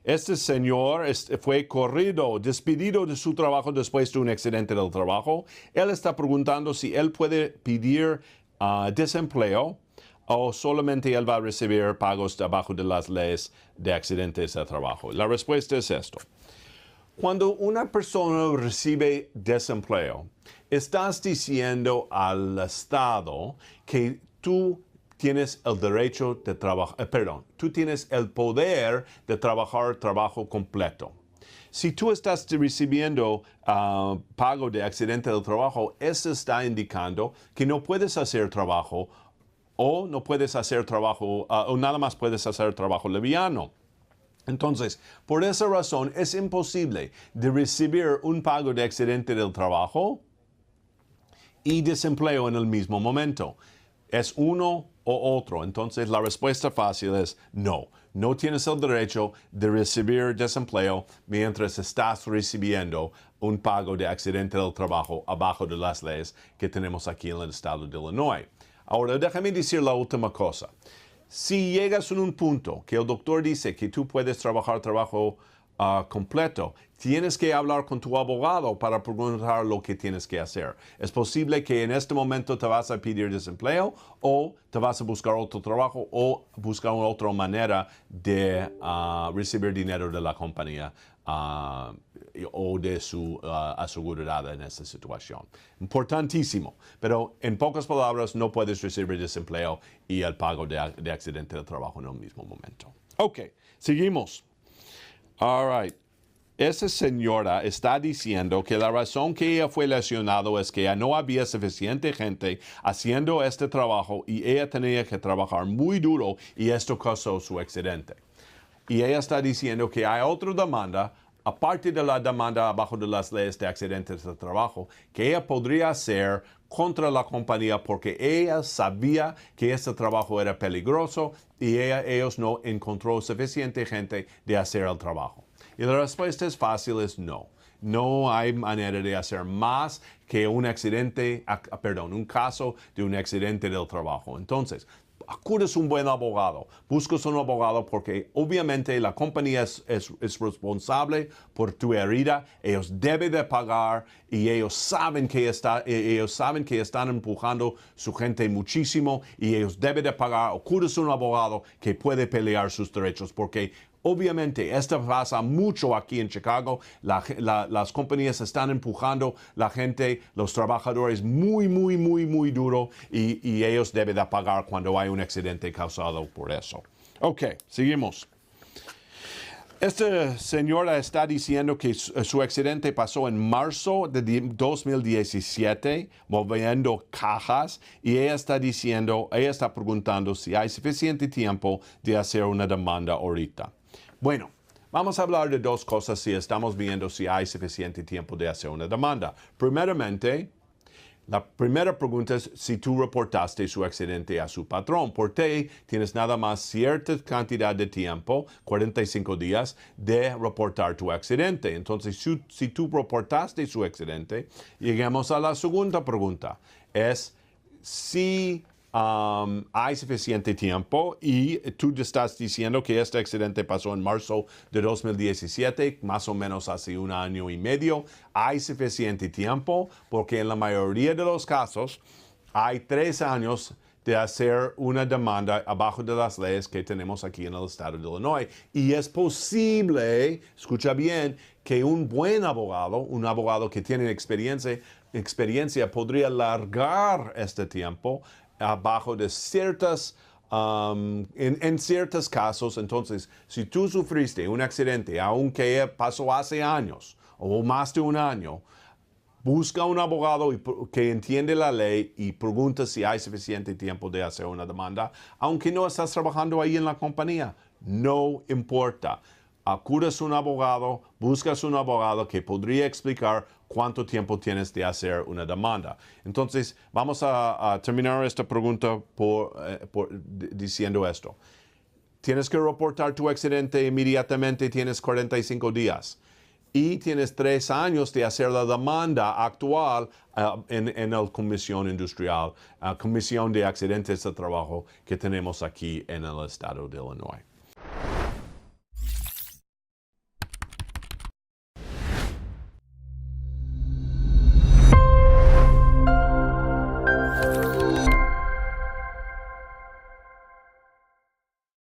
Este señor fue corrido, despedido de su trabajo después de un accidente del trabajo. Él está preguntando si él puede pedir desempleo o solamente él va a recibir pagos debajo de las leyes de accidentes de trabajo. La respuesta es esto. Cuando una persona recibe desempleo, estás diciendo al Estado que tú tienes el derecho de trabajar, tú tienes el poder de trabajar trabajo completo. Si tú estás recibiendo pago de accidente del trabajo, eso está indicando que no puedes hacer trabajo o no puedes hacer trabajo, o nada más puedes hacer trabajo liviano. Entonces, por esa razón, es imposible de recibir un pago de accidente del trabajo y desempleo en el mismo momento. Es uno o otro. Entonces, la respuesta fácil es no. No tienes el derecho de recibir desempleo mientras estás recibiendo un pago de accidente del trabajo abajo de las leyes que tenemos aquí en el estado de Illinois. Ahora, déjame decir la última cosa. Si llegas a un punto que el doctor dice que tú puedes trabajar trabajo completo, tienes que hablar con tu abogado para preguntar lo que tienes que hacer. Es posible que en este momento te vas a pedir desempleo o te vas a buscar otro trabajo o buscar otra manera de recibir dinero de la compañía o de su aseguradora en esta situación. Importantísimo, pero en pocas palabras no puedes recibir desempleo y el pago de accidente de trabajo en el mismo momento. Ok, seguimos. All right. Esa señora está diciendo que la razón que ella fue lesionada es que no había suficiente gente haciendo este trabajo y ella tenía que trabajar muy duro y esto causó su accidente. Y ella está diciendo que hay otra demanda, aparte de la demanda abajo de las leyes de accidentes de trabajo, que ella podría hacer contra la compañía porque ella sabía que este trabajo era peligroso y ellos no encontró suficiente gente de hacer el trabajo. Y la respuesta es fácil, es no. No hay manera de hacer más que un caso de un accidente del trabajo. Entonces, acudes a un buen abogado, buscas un abogado porque obviamente la compañía es responsable por tu herida, ellos deben de pagar y ellos saben que están empujando su gente muchísimo y ellos deben de pagar. Acudes a un abogado que puede pelear sus derechos porque obviamente, esto pasa mucho aquí en Chicago. Las compañías están empujando la gente, los trabajadores muy duro y ellos deben de pagar cuando hay un accidente causado por eso. Ok, seguimos. Esta señora está diciendo que su accidente pasó en marzo de 2017, moviendo cajas, y ella está preguntando si hay suficiente tiempo de hacer una demanda ahorita. Bueno, vamos a hablar de dos cosas si estamos viendo si hay suficiente tiempo de hacer una demanda. Primeramente, la primera pregunta es si tú reportaste su accidente a su patrón. Por ti, tienes nada más cierta cantidad de tiempo, 45 días, de reportar tu accidente. Entonces, si tú reportaste su accidente, llegamos a la segunda pregunta. Es si hay suficiente tiempo y tú te estás diciendo que este accidente pasó en marzo de 2017, más o menos hace 1 año y medio. Hay suficiente tiempo porque en la mayoría de los casos hay 3 años de hacer una demanda abajo de las leyes que tenemos aquí en el estado de Illinois. Y es posible, escucha bien, que un buen abogado, un abogado que tiene experiencia podría alargar este tiempo abajo de en ciertos casos. Entonces, si tú sufriste un accidente, aunque pasó hace años o más de 1 año, busca un abogado que entiende la ley y pregunta si hay suficiente tiempo de hacer una demanda, aunque no estás trabajando ahí en la compañía. No importa. Acudas a un abogado, buscas un abogado que podría explicar cuánto tiempo tienes de hacer una demanda. Entonces, vamos a terminar esta pregunta diciendo esto. Tienes que reportar tu accidente inmediatamente, tienes 45 días. Y tienes 3 años de hacer la demanda actual en la Comisión Industrial, Comisión de Accidentes de Trabajo que tenemos aquí en el estado de Illinois.